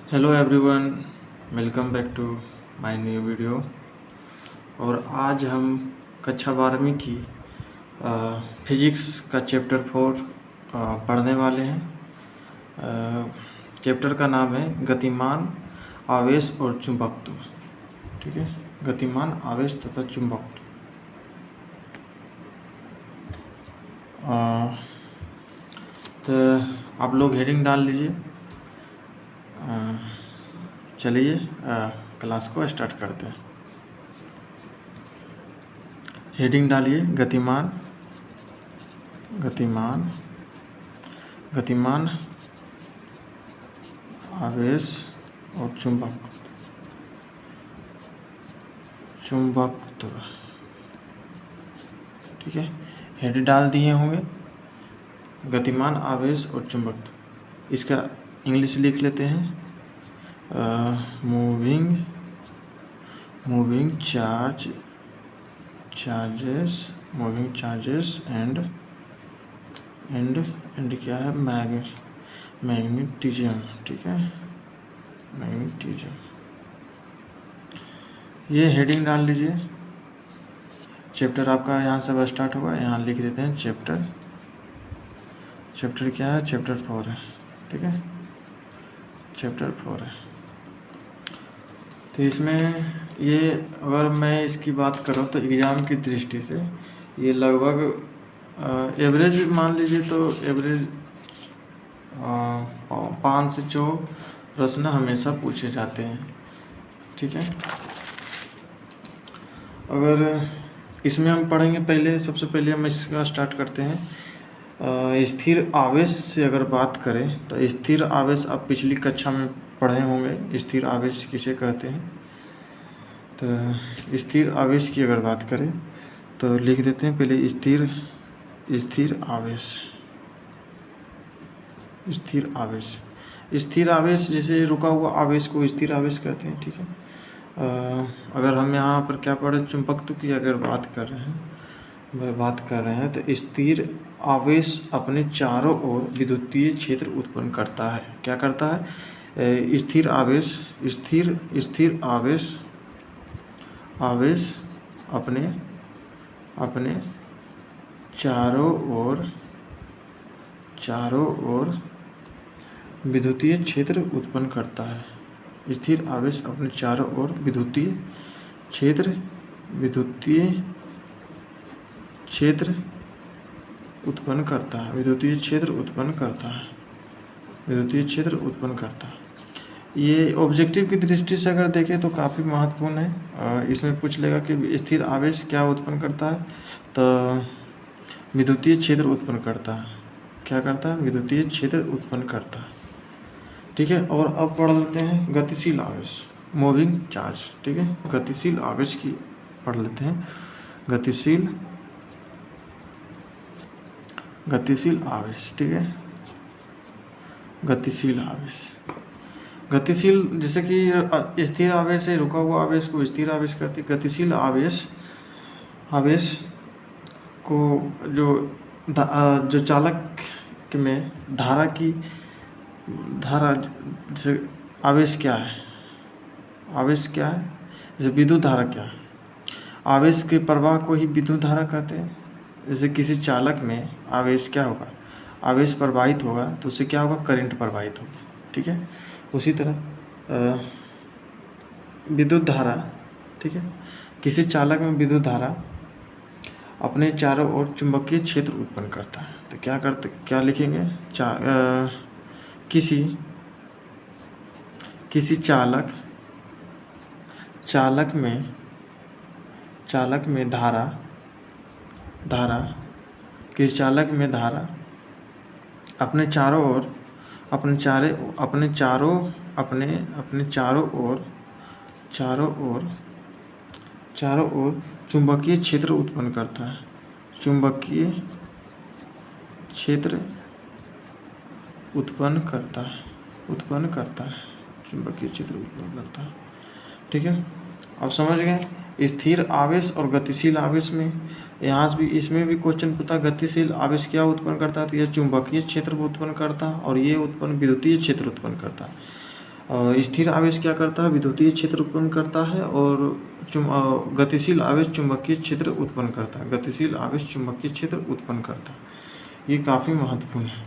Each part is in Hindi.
Hello everyone, welcome back to my new video. और आज हम कक्षा 12वीं की फिजिक्स का चैप्टर 4 पढ़ने वाले हैं। चैप्टर का नाम है गतिमान, आवेश और चुंबकत्व। ठीक है, गतिमान, आवेश तथा चुंबकत्व। तो आप लोग हेडिंग डाल लीजिए। चलिए क्लास को स्टार्ट करते हैं। हेडिंग डालिए गतिमान, गतिमान, गतिमान, आवेश और चुंबकत्व। ठीक है, हेड डाल दिए होंगे गतिमान, आवेश और चुंबकत्व। इसका इंग्लिश लिख लेते हैं, मूविंग चार्जेस एंड क्या है, मैग्नेटिज्म। ठीक है, मैग्नेटिज्म। ये हेडिंग डाल लीजिए। चैप्टर आपका यहाँ से अब स्टार्ट होगा। यहाँ लिख देते हैं चैप्टर क्या है, चैप्टर 4 है। ठीक है, चैप्टर 4 है। तो इसमें ये अगर मैं इसकी बात करूँ तो एग्ज़ाम की दृष्टि से ये लगभग एवरेज मान लीजिए तो एवरेज 5 से 6 प्रश्न हमेशा पूछे जाते हैं। ठीक है, अगर इसमें हम पढ़ेंगे, पहले सबसे पहले हम इसका स्टार्ट करते हैं। स्थिर आवेश से अगर बात करें तो स्थिर आवेश आप पिछली कक्षा में पढ़े होंगे, स्थिर आवेश किसे कहते हैं। तो स्थिर आवेश की अगर बात करें तो लिख देते हैं पहले स्थिर आवेश जैसे रुका हुआ आवेश को स्थिर आवेश कहते हैं। ठीक है, अगर हम यहाँ पर क्या पढ़े, चुंबकत्व की अगर बात कर रहे हैं तो स्थिर आवेश अपने चारों ओर विद्युतीय क्षेत्र उत्पन्न करता है। क्या करता है? स्थिर आवेश अपने चारों ओर विद्युतीय क्षेत्र उत्पन्न करता है। स्थिर आवेश अपने चारों ओर विद्युतीय क्षेत्र उत्पन्न करता है। ये ऑब्जेक्टिव की दृष्टि से अगर देखें तो काफ़ी महत्वपूर्ण है। इसमें पूछ लेगा कि स्थिर आवेश क्या उत्पन्न करता है, तो विद्युतीय क्षेत्र उत्पन्न करता है। क्या करता है? विद्युतीय क्षेत्र उत्पन्न करता है। ठीक है, और अब पढ़ लेते हैं गतिशील आवेश, मूविंग चार्ज। ठीक है, गतिशील आवेश की पढ़ लेते हैं। गतिशील आवेश। ठीक है, गतिशील जैसे कि स्थिर आवेश है, रुका हुआ आवेश को स्थिर आवेश कहते हैं। गतिशील आवेश को जो चालक में धारा जैसे आवेश क्या है, जैसे विद्युत धारा क्या है, आवेश के प्रवाह को ही विद्युत धारा कहते हैं। जैसे किसी चालक में आवेश क्या होगा, आवेश प्रवाहित होगा तो उससे क्या होगा, करंट प्रवाहित होगी। ठीक है, उसी तरह विद्युत धारा, ठीक है, किसी चालक में विद्युत धारा अपने चारों ओर चुंबकीय क्षेत्र उत्पन्न करता है। तो क्या लिखेंगे, किसी चालक में धारा अपने चारों ओर चुंबकीय क्षेत्र उत्पन्न करता है। चुंबकीय क्षेत्र उत्पन्न करता है। ठीक है, अब समझ गए स्थिर आवेश और गतिशील आवेश में। इसमें भी क्वेश्चन पूछा, गतिशील आवेश क्या उत्पन्न करता है, तो यह चुंबकीय क्षेत्र उत्पन्न करता है और ये विद्युतीय क्षेत्र उत्पन्न करता है। स्थिर आवेश क्या करता है, विद्युतीय क्षेत्र उत्पन्न करता है, और गतिशील आवेश चुंबकीय क्षेत्र उत्पन्न करता है। गतिशील आवेश चुंबकीय क्षेत्र उत्पन्न करता है, ये काफ़ी महत्वपूर्ण है।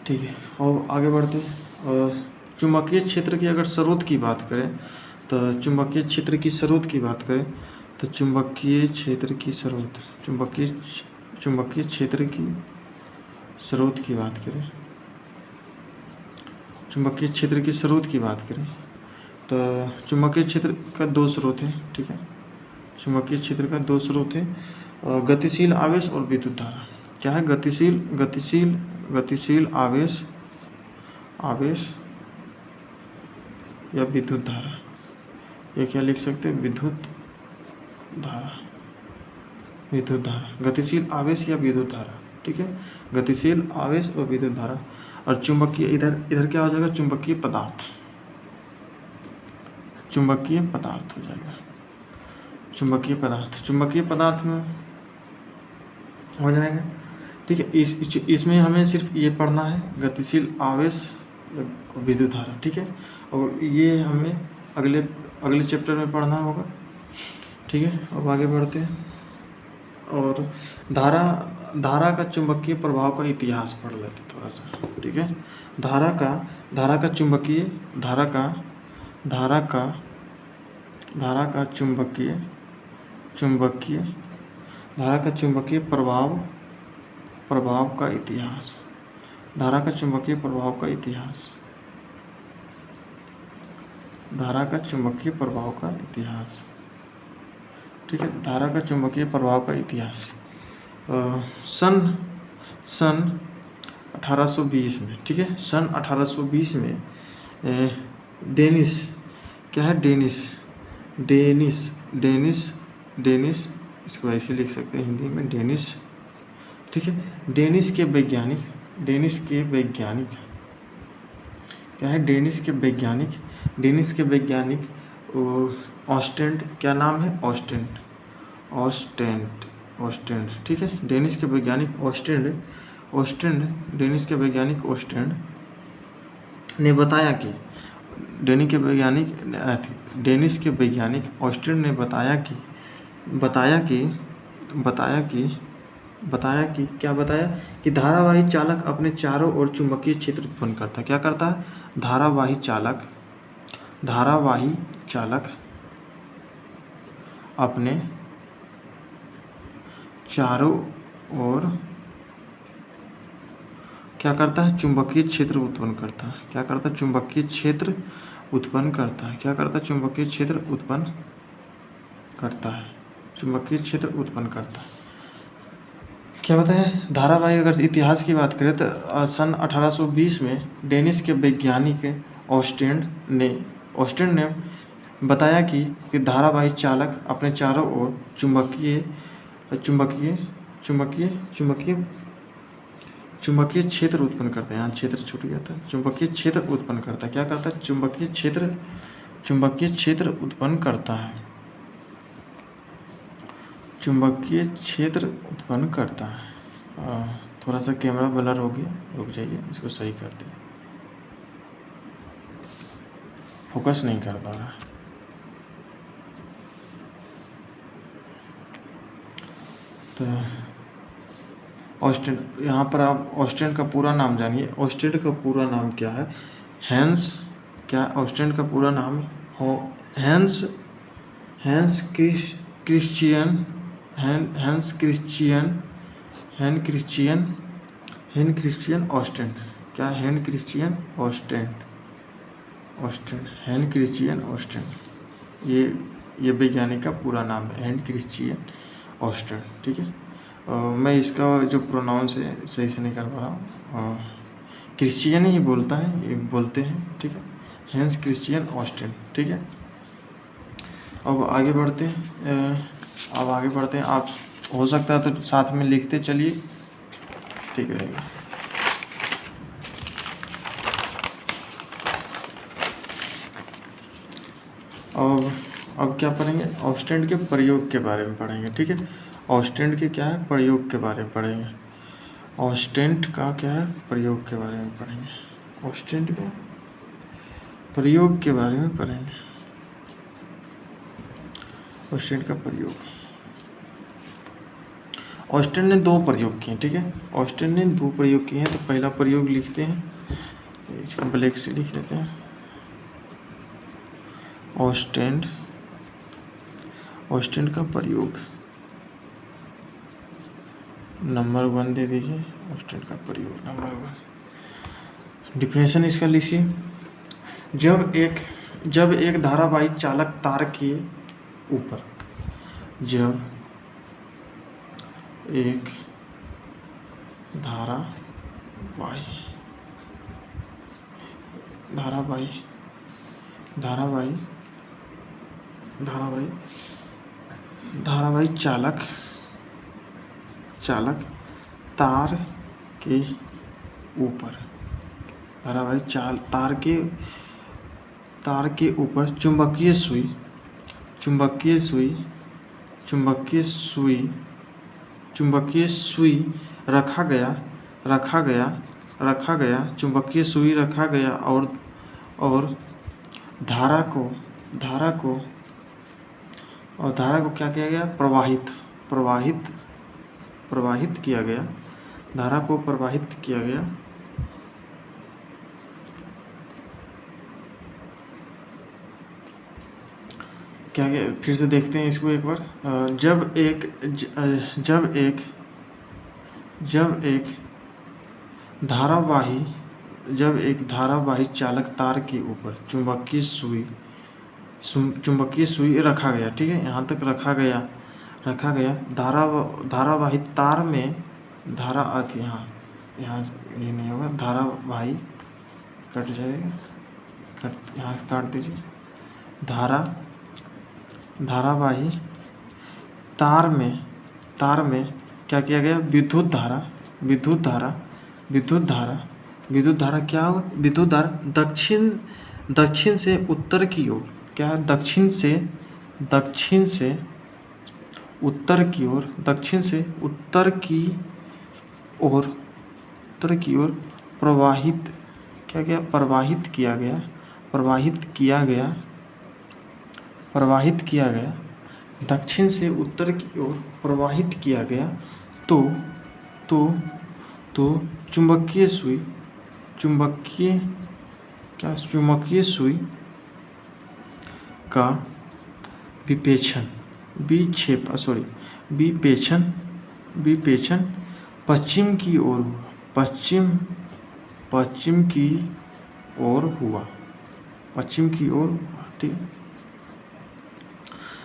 ठीक है, और आगे बढ़ते हैं। चुंबकीय क्षेत्र की अगर स्रोत की बात करें तो चुंबकीय क्षेत्र की स्रोत की बात करें तो चुंबकीय क्षेत्र की स्रोत चुंबकीय क्षेत्र की स्रोत की बात करें चुंबकीय क्षेत्र की स्रोत की बात करें तो चुंबकीय क्षेत्र का दो स्रोत है। ठीक है, चुंबकीय क्षेत्र का दो स्रोत है, गतिशील आवेश और विद्युत धारा। क्या है, गतिशील आवेश या विद्युत धारा। ये क्या लिख सकते हैं, विद्युत धारा, गतिशील आवेश या विद्युत धारा। ठीक है, गतिशील आवेश और विद्युत धारा। और चुंबकीय, इधर क्या हो जाएगा, चुंबकीय पदार्थ हो जाएगा। चुंबकीय पदार्थ में हो जाएगा। ठीक है, इसमें हमें सिर्फ ये पढ़ना है, गतिशील आवेश विद्युत धारा। ठीक है, और ये हमें अगले चैप्टर में पढ़ना होगा। ठीक है, अब आगे बढ़ते हैं और धारा का चुंबकीय प्रभाव का इतिहास पढ़ लेते हैं थोड़ा सा। ठीक है, धारा का चुंबकीय प्रभाव का इतिहास। धारा का चुंबकीय प्रभाव का इतिहास। ठीक है, धारा का चुंबकीय प्रभाव का इतिहास। सन 1820 में, ठीक है, सन 1820 में डेनिस, क्या है, डेनिस, इसको ऐसे लिख सकते हैं हिंदी में, डेनिस। ठीक है, डेनिस के वैज्ञानिक क्या है, डेनिस के वैज्ञानिक ऑस्टेंड, क्या नाम है, ऑस्टेंड। ठीक है, डेनिस के वैज्ञानिक ऑस्टेंड ने बताया कि डेनिस के वैज्ञानिक ऑस्टेंड ने बताया कि धारावाही चालक अपने चारों ओर चुंबकीय क्षेत्र उत्पन्न करता है। क्या करता है, धारावाही चालक अपने चारों ओर क्या करता है, चुंबकीय क्षेत्र उत्पन्न करता है। क्या करता है, चुंबकीय क्षेत्र उत्पन्न करता है। क्या बताया, धारावाही, अगर इतिहास की बात करें तो सन 1820 में डेनिस के वैज्ञानिक ऑस्टेंड ने बताया कि धारावाही चालक अपने चारों ओर चुंबकीय क्षेत्र उत्पन्न करते हैं। यहाँ क्षेत्र छूट गया था, चुंबकीय क्षेत्र उत्पन्न करता है। क्या करता है, चुंबकीय क्षेत्र उत्पन्न करता है। थोड़ा सा कैमरा ब्लर हो गया, रुक जाइए, इसको सही करते हैं, फोकस नहीं कर पा रहा। तो ऑस्टेंड, यहाँ पर आप ऑस्टेंड का पूरा नाम जानिए। ऑस्टेंड का पूरा नाम क्या है, ऑस्टेंड का पूरा नाम हैंस क्रिश्चियन ऑस्टेंड। क्या, हैंस क्रिश्चियन ऑस्टेंड, ये वैज्ञानिक का पूरा नाम है, हैंस क्रिश्चियन ऑस्टेंड। ठीक है, मैं इसका जो प्रोनाउंस है सही से नहीं कर पा रहा हूँ, क्रिश्चियन ही बोलते हैं। ठीक है, हैंस क्रिश्चियन ऑस्टेंड। ठीक है, अब आगे बढ़ते हैं। आप हो सकता है तो साथ में लिखते चलिए, ठीक रहेगा। अब क्या पढ़ेंगे, ऑस्टेंड के प्रयोग के बारे में पढ़ेंगे। ठीक है, ऑस्टेंड के क्या है, प्रयोग के बारे में पढ़ेंगे। ऑस्टेंड का क्या है, प्रयोग के बारे में पढ़ेंगे। ऑस्टेंड का प्रयोग के बारे में पढ़ेंगे। ऑस्टेंड का प्रयोग, ऑस्टेंड ने 2 प्रयोग किए, ठीक है। ऑस्टेंड ने 2 प्रयोग किए हैं। तो पहला प्रयोग लिखते हैं, इसको ब्लैक से लिख लेते हैं। ऑस्टेंड का प्रयोग नंबर 1 दे दीजिए। ऑस्टेंड का प्रयोग नंबर 1। डिफिनेशन इसका लिखिए। जब एक धारावाही चालक तार के ऊपर, जब एक धारावाही चालक तार के ऊपर, तार के ऊपर चुंबकीय सुई रखा गया, चुंबकीय सुई रखा गया और धारा को क्या किया गया? प्रवाहित किया गया। धारा को प्रवाहित किया गया। क्या फिर से देखते हैं इसको एक बार। जब एक धारावाही चालक तार के ऊपर चुंबकीय सुई रखा गया, ठीक है, यहाँ तक रखा गया। धारावाही तार में धारा आती, यहाँ ये नहीं होगा, धारावाही कट जाएगा, यहाँ काट दीजिए। धारावाही तार में क्या किया गया? विद्युत धारा क्या होगा? विद्युत धारा दक्षिण से उत्तर की ओर, क्या है? दक्षिण से उत्तर की ओर प्रवाहित किया गया। दक्षिण से उत्तर की ओर प्रवाहित किया गया। तो चुंबकीय सुई का विपेचन पश्चिम की ओर हुआ। ठीक,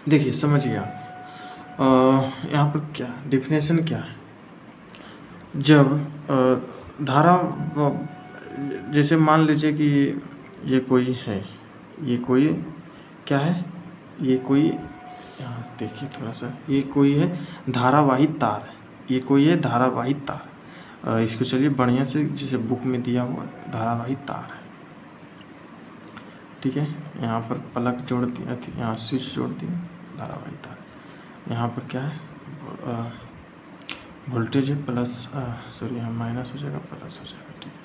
देखिए समझिए आप, यहाँ पर क्या डिफिनेशन क्या है? जब धारा, जैसे मान लीजिए कि ये कोई क्या है? ये कोई, यहाँ देखिए थोड़ा सा, ये कोई है धारावाही तार, इसको चलिए बढ़िया से, जैसे बुक में दिया हुआ धारावाही तार है, ठीक है। यहाँ पर प्लग जोड़ दिया, यहाँ स्विच जोड़ दिया, धारावाही तार। यहाँ पर क्या है? वोल्टेज है प्लस, यहाँ माइनस हो जाएगा, प्लस हो जाएगा, ठीक है।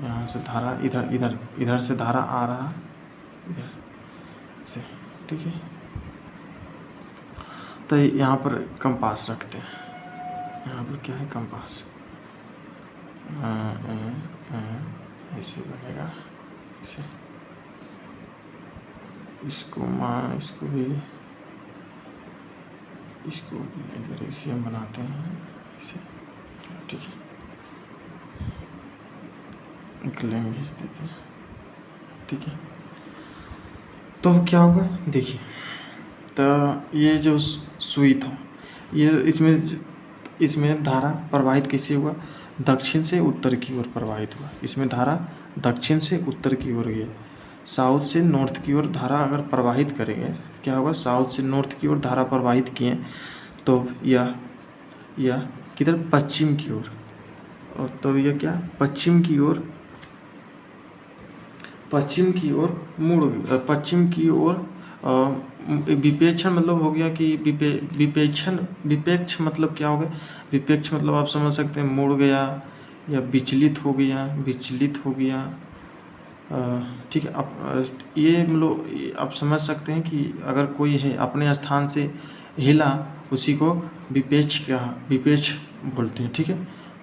यहाँ से धारा इधर से धारा आ रहा है, इधर से, ठीक है। तो यहाँ पर कंपास रखते हैं। यहाँ पर क्या है? कंपास ऐसे बनेगा, ऐसे। इसको भी अगर ऐसे हम बनाते हैं, ऐसे, ठीक है, लैंग्वेज देते हैं, ठीक है। तो क्या होगा? देखिए, तो ये जो सुई था, ये इसमें धारा प्रवाहित कैसे हुआ? दक्षिण से उत्तर की ओर प्रवाहित हुआ। इसमें धारा दक्षिण से उत्तर की ओर गई। साउथ से नॉर्थ की ओर धारा अगर प्रवाहित करेंगे, क्या होगा? साउथ से नॉर्थ की ओर धारा प्रवाहित किए तो यह किधर? पश्चिम की ओर। और तब यह क्या? पश्चिम की ओर मुड़ गई। पश्चिम की ओर विपेक्षण मतलब हो गया कि विपेक्ष मतलब क्या हो गया? विपेक्ष मतलब आप समझ सकते हैं, मुड़ गया या विचलित हो गया, ठीक है। अब ये मतलब आप समझ सकते हैं कि अगर कोई है अपने स्थान से हिला, उसी को विपेक्ष बोलते हैं। ठीक है।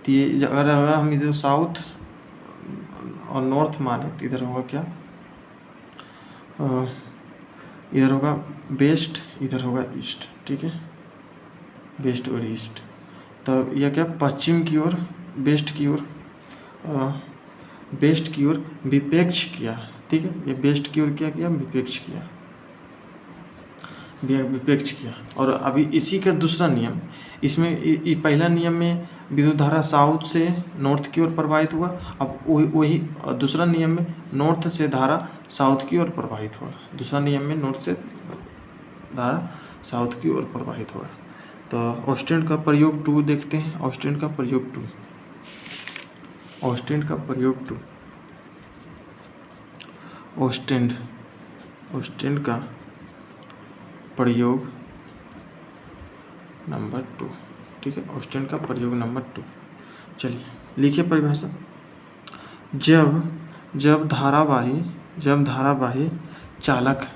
तो ये अगर हम इधर साउथ और नॉर्थ माने तो इधर होगा क्या, इधर होगा वेस्ट, इधर होगा ईस्ट। ठीक है, वेस्ट और ईस्ट। तो यह क्या पश्चिम की ओर, वेस्ट की ओर, वेस्ट की ओर विपेक्ष किया। ठीक है, ये वेस्ट की ओर क्या किया, विपेक्ष किया, विपेक्ष किया। और अभी इसी का दूसरा नियम, इसमें पहला नियम में विद्युत धारा साउथ से नॉर्थ की ओर प्रवाहित हुआ। अब वही दूसरा नियम में नॉर्थ से धारा साउथ की ओर प्रवाहित हुआ। दूसरा नियम में नॉर्थ से धारा साउथ की ओर प्रवाहित हुआ। तो ऑस्टेंड का प्रयोग 2 देखते हैं। ऑस्टेंड का प्रयोग 2, ऑस्टेंड का प्रयोग 2, ऑस्टेंड का प्रयोग नंबर 2। ठीक है, ऑस्टेंड का प्रयोग नंबर 2। चलिए लिखिए परिभाषा। जब धारावाही चालक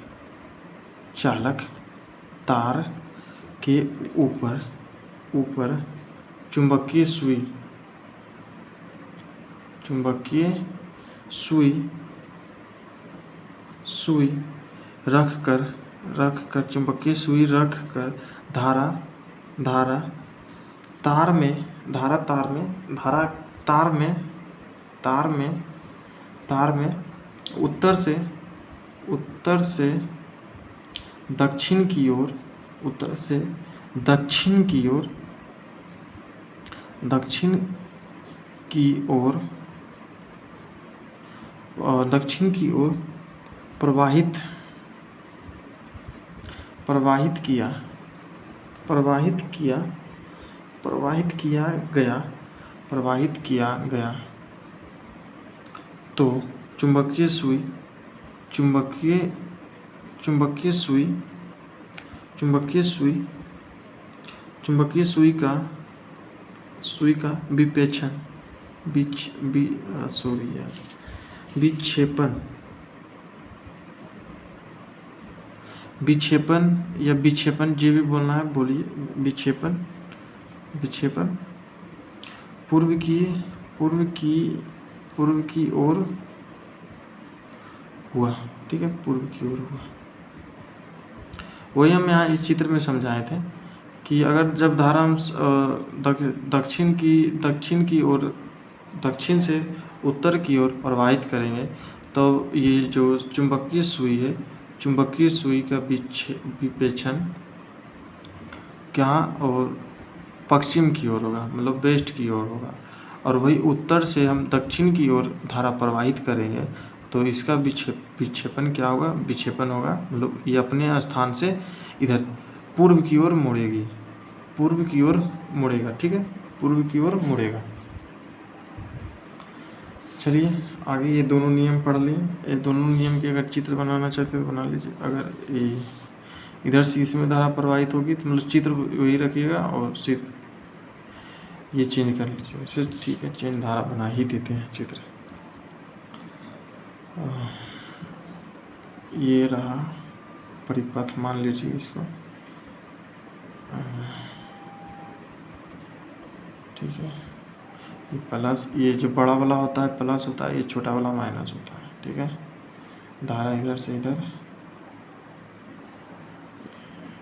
तार के ऊपर चुंबकीय सुई रख कर चुंबकीय सुई रख कर धारा तार में उत्तर से दक्षिण की ओर, दक्षिण की ओर प्रवाहित किया गया तो चुंबकीय सुई का विक्षेपण या विक्षेपण जो भी बोलना है बोलिए। विक्षेपण पूर्व की ओर हुआ। ठीक है, पूर्व की ओर हुआ। वही हम यहाँ इस चित्र में समझाए थे कि अगर जब धारा हम दक्षिण से उत्तर की ओर प्रवाहित करेंगे तो ये जो चुंबकीय सुई का विपेक्षण क्या और पश्चिम की ओर होगा, मतलब वेस्ट की ओर होगा। और वही उत्तर से हम दक्षिण की ओर धारा प्रवाहित करेंगे तो इसका विक्षेपण क्या होगा, विक्षेपण होगा, मतलब ये अपने स्थान से इधर पूर्व की ओर मुड़ेगा। ठीक है, पूर्व की ओर मुड़ेगा। चलिए आगे ये दोनों नियम पढ़ लिए। ये दोनों नियम के अगर चित्र बनाना चाहते हो तो बना लीजिए। अगर ये इधर से इसमें धारा प्रवाहित होगी तो मतलब चित्र वही रखिएगा और सिर्फ ये चेंज कर लीजिए। फिर ठीक है, चेंज धारा बना ही देते हैं चित्र। ये रहा परिपथ, मान लीजिए इसको। ठीक है, ये प्लस, ये जो बड़ा वाला होता है प्लस होता है, ये छोटा वाला माइनस होता है। ठीक है, धारा इधर से इधर।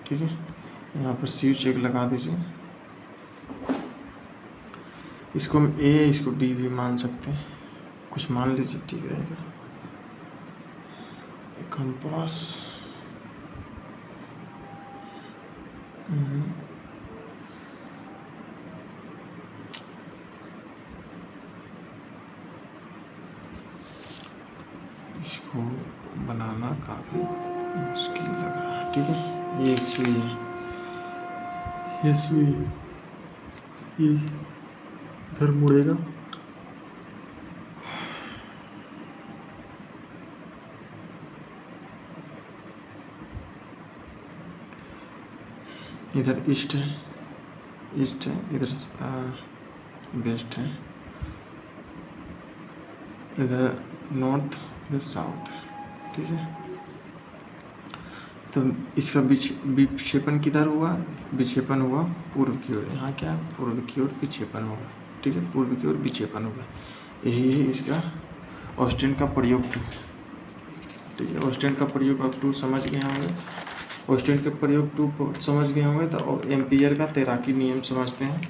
ठीक है, यहाँ पर स्विच एक लगा दीजिए। इसको हम ए, इसको बी भी मान सकते हैं, कुछ मान लीजिए, ठीक रहेगा। कंपास इसको बनाना काफ़ी मुश्किल लग रहा है। ठीक है, ये सुई है, ये इधर मुड़ेगा। इधर ईस्ट है, इधर वेस्ट है, इधर नॉर्थ इधर साउथ, ठीक है। तो इसका विक्षेपण किधर हुआ? विक्षेपण हुआ पूर्व की ओर। यहाँ क्या पूर्व की ओर विक्षेपण होगा, ठीक है, पूर्व की ओर विक्षेपण होगा। यही है इसका ऑस्टेन का प्रयोग टू, ठीक है। ऑस्टेन का प्रयोग अब टू समझ गए होंगे, ऑस्टेन का प्रयोग टू समझ गए होंगे। तो एम्पियर का तैराकी नियम समझते हैं।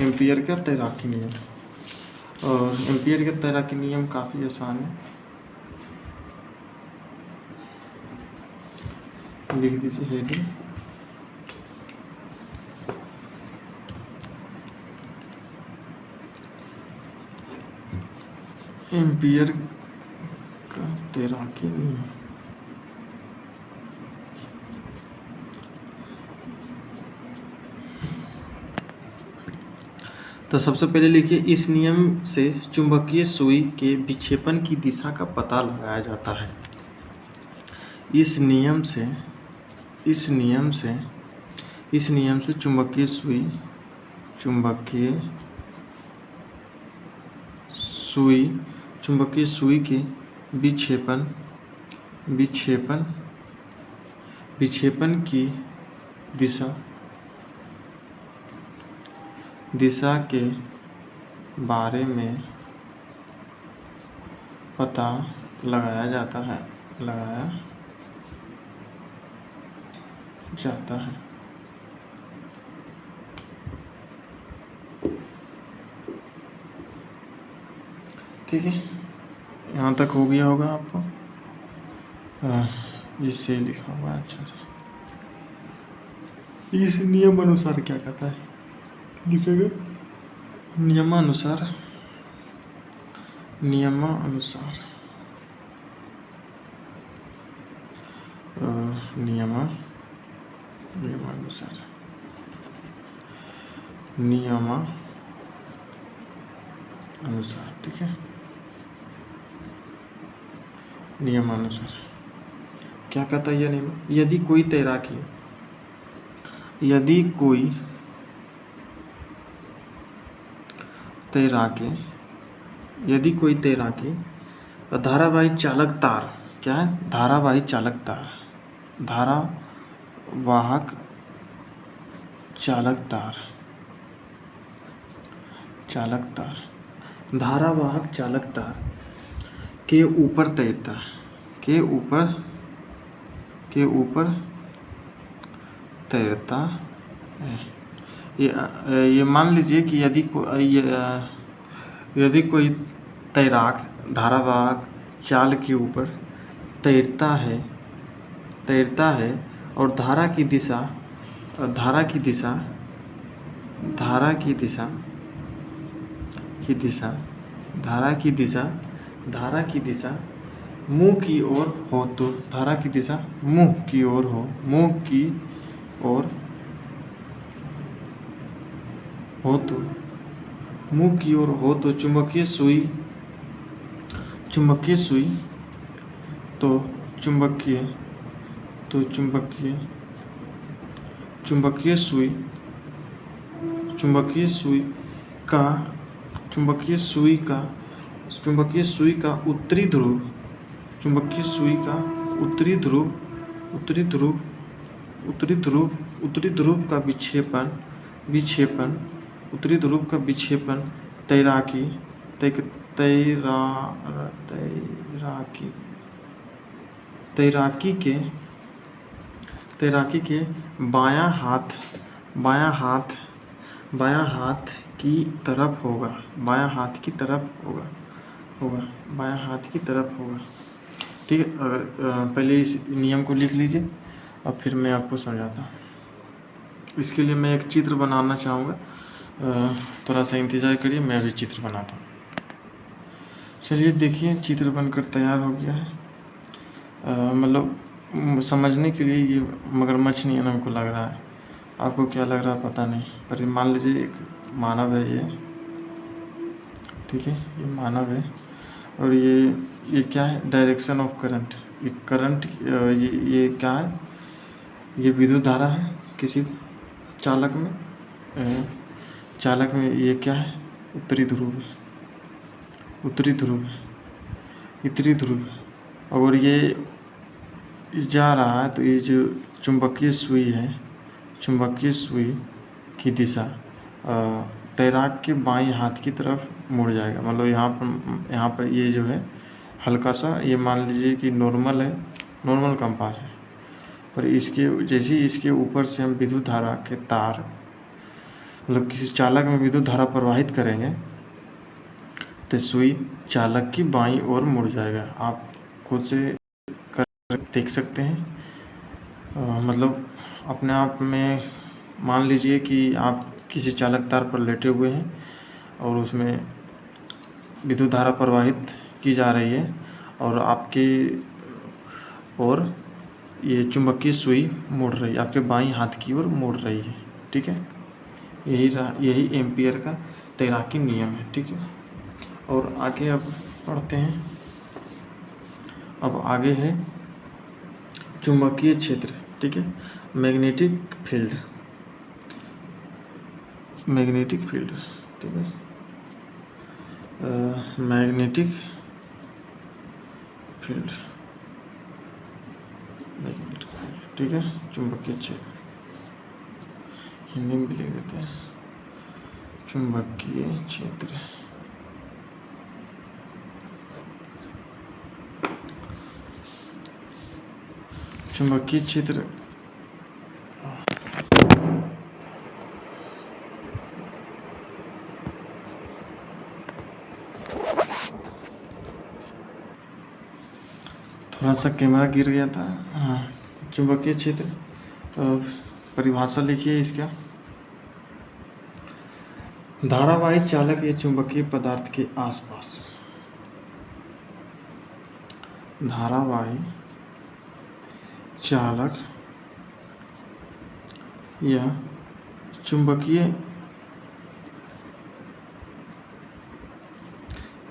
एम्पियर का तैराकी नियम, और एम्पियर का तैराकी नियम काफ़ी आसान है, लिख दीजिए हेडिंग। एम्पियर का तैराकी नियम, तो सबसे पहले लिखिए, इस नियम से चुंबकीय सुई के विक्षेपण की दिशा का पता लगाया जाता है। इस नियम से चुंबकीय सुई के विक्षेपण की दिशा के बारे में पता लगाया जाता है। ठीक है, यहाँ तक हो गया होगा आपको। इसे लिखा हुआ है अच्छा से। इस नियम अनुसार क्या कहता है, लिखेगा नियमानुसार ठीक है। नियमानुसार क्या कहता है यह नियम? यदि कोई तैराकी धारावाही चालक तार, क्या है? धारावाही चालक तार, धारावाहक चालक तार के ऊपर तैरता है, ये मान लीजिए कि यदि कोई तैराक धारावाहक चाल के ऊपर तैरता है और धारा की दिशा मुंह की ओर हो तो धारा की दिशा मुंह की ओर हो तो चुंबकीय सुई का उत्तरी ध्रुव का विक्षेपण तैराकी के बायां हाथ की तरफ होगा। ठीक है, पहले इस नियम को लिख लीजिए और फिर मैं आपको समझाता हूँ। इसके लिए मैं एक चित्र बनाना चाहूँगा, थोड़ा सा इंतज़ार करिए, मैं अभी चित्र बनाता हूँ। चलिए देखिए, चित्र बनकर तैयार हो गया है। मतलब समझने के लिए ये मगरमच्छ नहीं हमको लग रहा है, आपको क्या लग रहा है पता नहीं, पर मान लीजिए एक मानव है ये, ठीक है, ये मानव है और ये क्या है? Direction of current. ये करंट ये क्या है? ये विद्युत धारा है किसी चालक में ये क्या है? उत्तरी ध्रुव है। उत्तरी ध्रुव, और ये जा रहा है तो ये जो चुंबकीय सुई है, चुंबकीय सुई की दिशा तैराक के बाएं हाथ की तरफ मुड़ जाएगा। मतलब यहाँ पर ये जो है हल्का सा, ये मान लीजिए कि नॉर्मल है, नॉर्मल कंपास है, पर इसके जैसे ही इसके ऊपर से हम विद्युत धारा के तार, मतलब किसी चालक में विद्युत धारा प्रवाहित करेंगे तो सुई चालक की बाईं ओर मुड़ जाएगा। आप खुद से कर देख सकते हैं। मतलब अपने आप में मान लीजिए कि आप किसी चालक तार पर लेटे हुए हैं और उसमें विद्युत धारा प्रवाहित की जा रही है और आपकी ओर ये चुंबकीय सुई मुड़ रही है, आपके बाईं हाथ की ओर मुड़ रही है। ठीक है, यही एम्पियर का तैराकी नियम है। ठीक है, और आगे अब पढ़ते हैं। अब आगे है चुंबकीय क्षेत्र। ठीक है, मैग्नेटिक फील्ड, मैग्नेटिक फील्ड। ठीक है, मैग्नेटिक फील्ड, मैग्नेटिक फील्ड। ठीक है, चुंबकीय क्षेत्र हिंदी में भी लिख देते हैं, चुंबकीय क्षेत्र। चुंबकीय क्षेत्र थोड़ा सा कैमरा गिर गया था। हाँ, चुंबकीय क्षेत्र परिभाषा लिखिए इसका। धारावाही चालक या चुंबकीय पदार्थ के आसपास, धारावाही चालक या चुंबकीय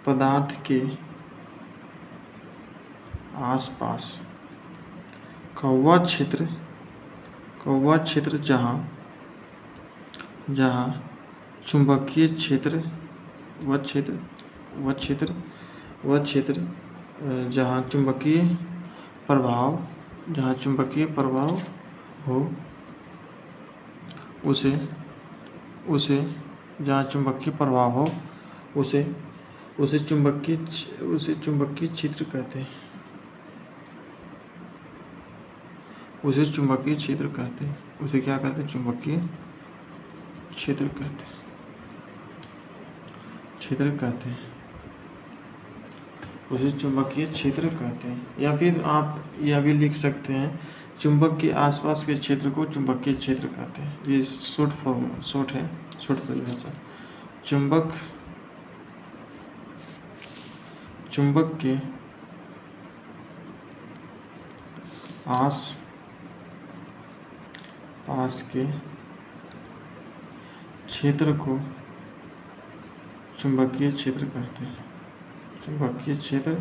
पदार्थ के आसपास का वह क्षेत्र जहाँ चुंबकीय क्षेत्र, वह क्षेत्र जहाँ चुंबकीय प्रभाव हो, उसे जहाँ चुंबकीय प्रभाव हो उसे चुंबकीय क्षेत्र कहते हैं। उसे चुंबकीय क्षेत्र कहते हैं। उसे क्या कहते हैं? चुंबकीय क्षेत्र कहते हैं। उसे चुंबकीय क्षेत्र कहते हैं। या फिर आप यह भी लिख सकते हैं, चुंबक के आसपास के क्षेत्र को चुंबकीय क्षेत्र कहते हैं। ये शॉर्ट परिभाषा। चुंबक के आस पास के क्षेत्र को चुंबकीय क्षेत्र कहते हैं। चुंबकीय क्षेत्र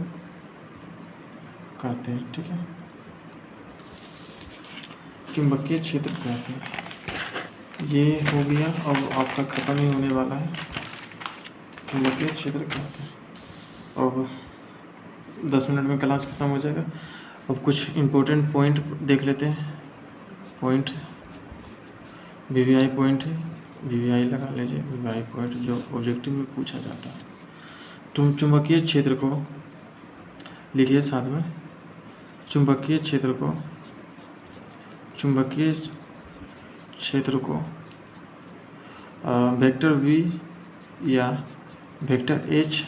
कहते हैं। ठीक है, चुंबकीय क्षेत्र कहते हैं। ये हो गया, अब आपका खत्म ही होने वाला है। चुंबकीय क्षेत्र कहते हैं। अब 10 मिनट में क्लास खत्म हो जाएगा। अब कुछ इम्पोर्टेंट पॉइंट देख लेते हैं। पॉइंट वीवीआई पॉइंट है, वीवीआई लगा लीजिए। वीवीआई पॉइंट जो ऑब्जेक्टिव में पूछा जाता है। तुम चुंबकीय क्षेत्र को लिखिए साथ में। चुंबकीय क्षेत्र को वेक्टर v या वेक्टर h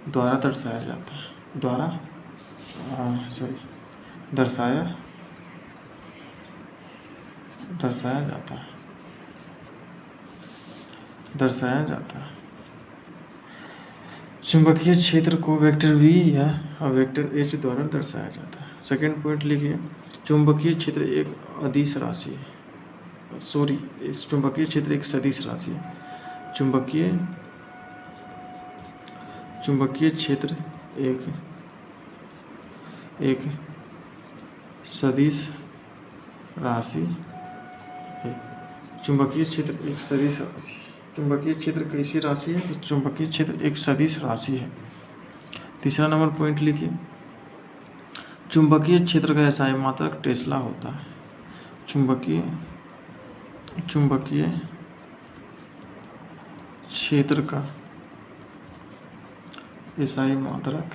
द्वारा दर्शाया जाता है। दर्शाया जाता है। चुंबकीय क्षेत्र को वेक्टर v या वेक्टर h द्वारा दर्शाया जाता है। सेकंड पॉइंट लिखिए, चुंबकीय क्षेत्र एक अदिश राशि है। चुंबकीय क्षेत्र एक सदिश राशि है। चुंबकीय क्षेत्र एक सदिश राशि है। चुंबकीय क्षेत्र एक सदिश राशि है। चुंबकीय क्षेत्र कैसी राशि है? चुंबकीय क्षेत्र एक सदिश राशि है। तीसरा नंबर पॉइंट लिखिए, चुंबकीय क्षेत्र का एसआई मात्रक टेस्ला होता है। चुंबकीय क्षेत्र का एसआई मात्रक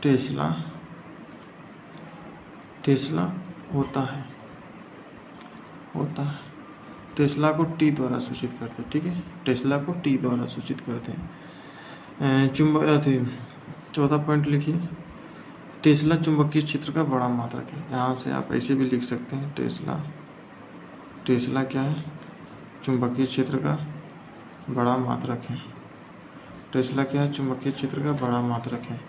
टेस्ला होता है। टेस्ला को टी द्वारा सूचित करते हैं। ठीक है, टेस्ला को टी द्वारा सूचित करते हैं। चौथा पॉइंट लिखिए, टेस्ला चुंबकीय क्षेत्र का बड़ा मात्रक है। यहाँ से आप ऐसे भी लिख सकते हैं, टेस्ला क्या है, चुंबकीय क्षेत्र का बड़ा मात्रक है। टेस्ला क्या है, चुंबकीय क्षेत्र का बड़ा मात्रक है।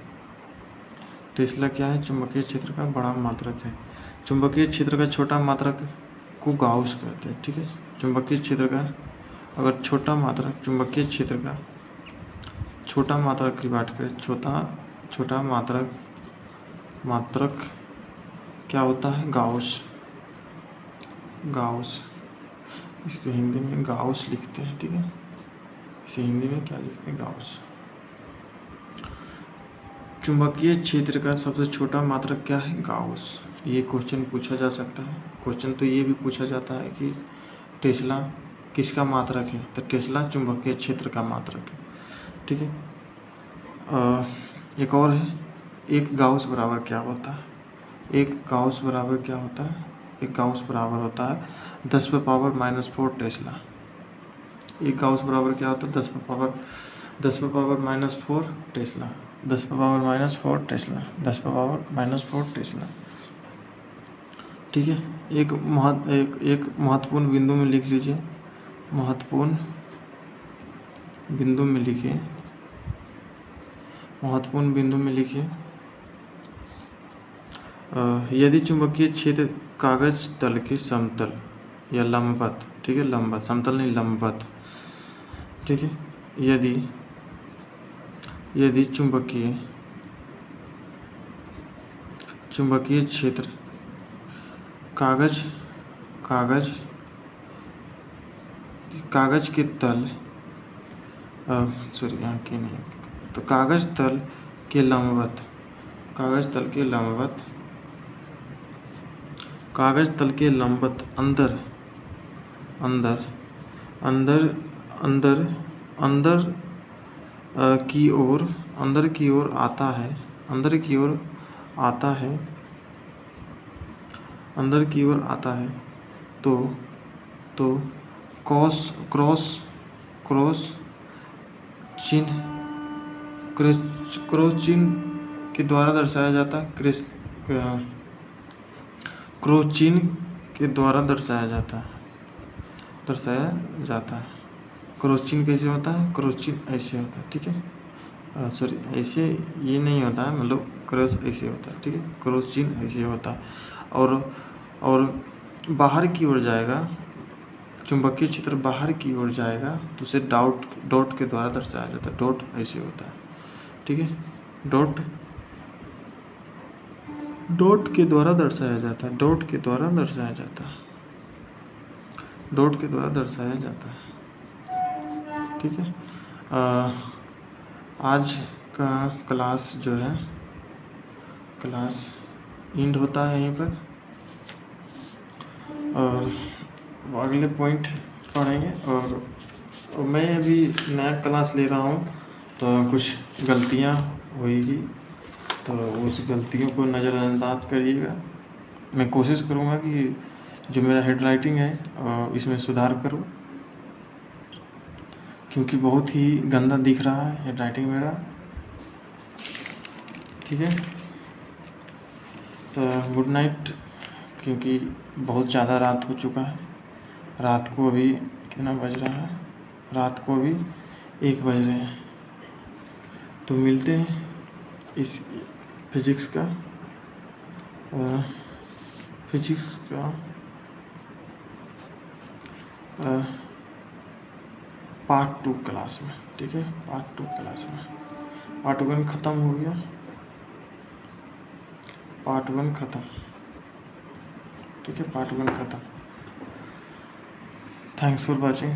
टेस्ला क्या है, चुंबकीय क्षेत्र का बड़ा मात्रक है। चुंबकीय क्षेत्र का छोटा मात्रक को गाउस कहते हैं। ठीक है, चुंबकीय क्षेत्र का अगर छोटा मात्रक, चुंबकीय क्षेत्र का छोटा मात्रक की बात करें, छोटा मात्रक क्या होता है, गाउस। इसको हिंदी में गाउस लिखते हैं। ठीक है, इसे हिंदी में क्या लिखते हैं, गाउस। चुंबकीय क्षेत्र का सबसे छोटा मात्रक क्या है, गाउस। ये क्वेश्चन पूछा जा सकता है। क्वेश्चन तो ये भी पूछा जाता है कि टेस्ला किसका मात्रक है, तो टेस्ला चुंबकीय क्षेत्र का मात्रक है। ठीक है, एक और है, एक गाउस बराबर क्या होता है। एक गाउस बराबर क्या होता है, एक गाउस बराबर होता है 10⁻⁻4 टेस्ला। एक गाउस बराबर क्या होता है, 10⁻⁻4 टेस्ला। 10⁻⁻4 टेस्ला। ठीक है, एक महत्वपूर्ण बिंदु में लिख लीजिए, महत्वपूर्ण बिंदु में लिखिए, यदि चुंबकीय क्षेत्र कागज तल के समतल या लंबवत, ठीक है, लंबवत, समतल नहीं, लंबवत। ठीक है, यदि चुंबकीय क्षेत्र कागज के तल, सॉरी यहाँ के नहीं, तो कागज तल के लंबवत, अंदर की ओर आता है, तो क्रॉस चिन्ह के द्वारा दर्शाया जाता है। क्रॉस चिन्ह के द्वारा दर्शाया जाता है। क्रॉस चिन्ह कैसे होता है, क्रॉस चिन्ह ऐसे होता है। ठीक है, सॉरी ऐसे ये नहीं होता है, मतलब क्रॉस ऐसे होता है। ठीक है, क्रॉस चिन्ह ऐसे होता है, और बाहर की ओर जाएगा, चुंबकीय क्षेत्र बाहर की ओर जाएगा तो उसे डॉट के द्वारा दर्शाया जाता है। डॉट ऐसे होता है। ठीक है, डॉट के द्वारा दर्शाया जाता है। ठीक है, आज का क्लास जो है, क्लास एंड होता है यहीं पर, और अगले पॉइंट पढ़ेंगे। और मैं अभी नया क्लास ले रहा हूँ, तो कुछ गलतियाँ होएगी, तो उस गलतियों को नज़रअंदाज करिएगा। मैं कोशिश करूँगा कि जो मेरा हेड राइटिंग है इसमें सुधार करूँ, क्योंकि बहुत ही गंदा दिख रहा है हेड राइटिंग मेरा। ठीक है, तो गुड नाइट, क्योंकि बहुत ज़्यादा रात हो चुका है। रात को अभी कितना बज रहा है, रात को अभी 1 बज रहे हैं। तो मिलते हैं इस फिजिक्स का पार्ट 2 क्लास में। ठीक है, पार्ट 2 क्लास में। पार्ट 1 ख़त्म हो गया, पार्ट 1 ख़त्म। ठीक है, पार्ट 1 ख़त्म। Thanks for watching.